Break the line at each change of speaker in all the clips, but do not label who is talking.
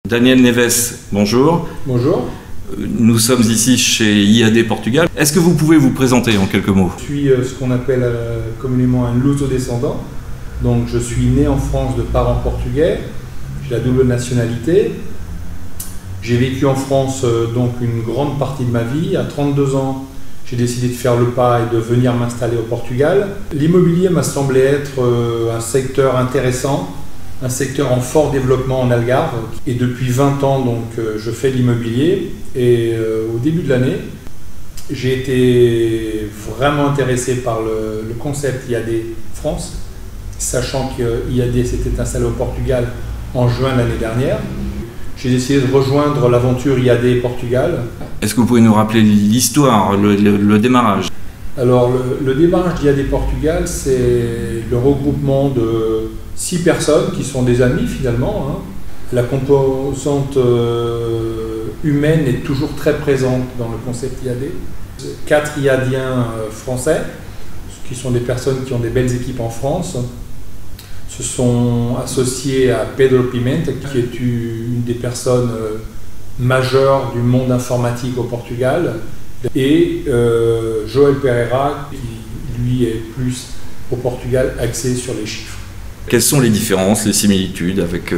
Daniel Neves, bonjour.
Bonjour.
Nous sommes ici chez IAD Portugal. Est-ce que vous pouvez vous présenter en quelques mots?
Je suis ce qu'on appelle communément un luso-descendant. Donc je suis né en France de parents portugais. J'ai la double nationalité. J'ai vécu en France donc une grande partie de ma vie. À 32 ans, j'ai décidé de faire le pas et de venir m'installer au Portugal. L'immobilier m'a semblé être un secteur intéressant, un secteur en fort développement en Algarve. Et depuis 20 ans, donc, je fais de l'immobilier. Et au début de l'année, j'ai été vraiment intéressé par le concept IAD France, sachant que IAD s'était installé au Portugal en juin l'année dernière. J'ai décidé de rejoindre l'aventure IAD Portugal.
Est-ce que vous pouvez nous rappeler l'histoire, le démarrage?
Alors, le démarrage d'IAD Portugal, c'est le regroupement de 6 personnes qui sont des amis finalement. La composante humaine est toujours très présente dans le concept IAD. 4 IADiens français, qui sont des personnes qui ont des belles équipes en France, se sont associés à Pedro Pimenta, qui est une des personnes majeures du monde informatique au Portugal, et Joël Pereira, qui lui est plus au Portugal axé sur les chiffres.
Quelles sont les différences, les similitudes avec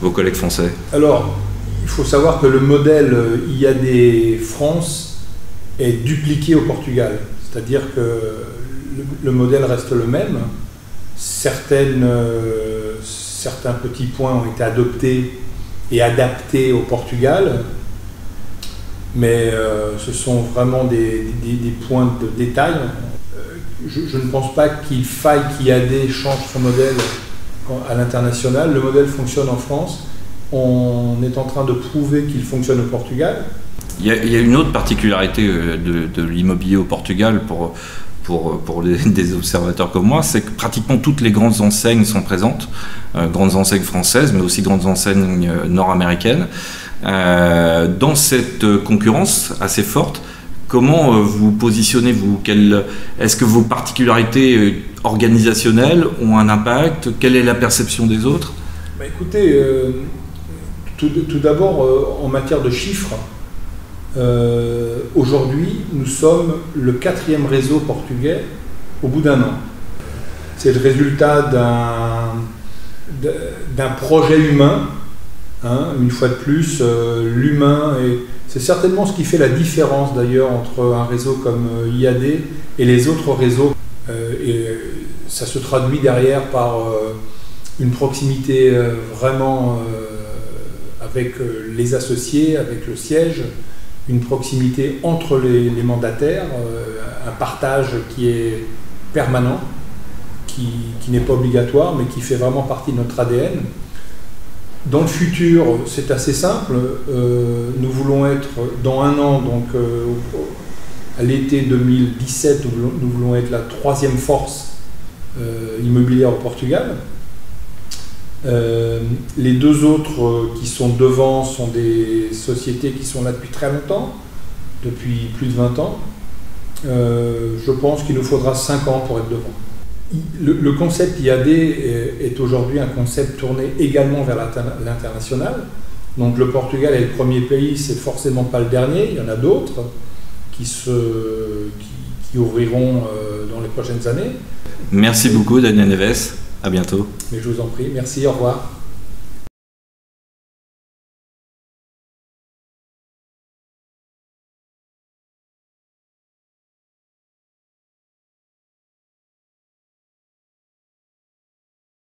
vos collègues français?
Alors, il faut savoir que le modèle IAD France est dupliqué au Portugal, c'est-à-dire que le modèle reste le même. Certains petits points ont été adoptés et adaptés au Portugal, mais ce sont vraiment des points de détail. Je ne pense pas qu'il faille qu'IAD change son modèle à l'international. Le modèle fonctionne en France. On est en train de prouver qu'il fonctionne au Portugal.
Il y a une autre particularité de l'immobilier au Portugal pour des observateurs comme moi, c'est que pratiquement toutes les grandes enseignes sont présentes, grandes enseignes françaises, mais aussi grandes enseignes nord-américaines. Dans cette concurrence assez forte, comment vous positionnez-vous? Est-ce que vos particularités organisationnelles ont un impact? Quelle est la perception des autres?
Écoutez, tout d'abord, en matière de chiffres, aujourd'hui, nous sommes le 4e réseau portugais au bout d'un an. C'est le résultat d'un projet humain. Une fois de plus, l'humain, c'est certainement ce qui fait la différence d'ailleurs entre un réseau comme IAD et les autres réseaux. Et ça se traduit derrière par une proximité vraiment avec les associés, avec le siège, une proximité entre les mandataires, un partage qui est permanent, qui n'est pas obligatoire, mais qui fait vraiment partie de notre ADN. Dans le futur, c'est assez simple. Nous voulons être, dans un an, donc à l'été 2017, nous voulons être la 3e force immobilière au Portugal. Les 2 autres qui sont devant sont des sociétés qui sont là depuis très longtemps, depuis plus de 20 ans. Je pense qu'il nous faudra 5 ans pour être devant. Le concept IAD est aujourd'hui un concept tourné également vers l'international. Donc le Portugal est le premier pays, c'est forcément pas le dernier, il y en a d'autres qui ouvriront dans les prochaines années.
Merci beaucoup Daniel Neves, à bientôt.
Mais je vous en prie, merci, au revoir.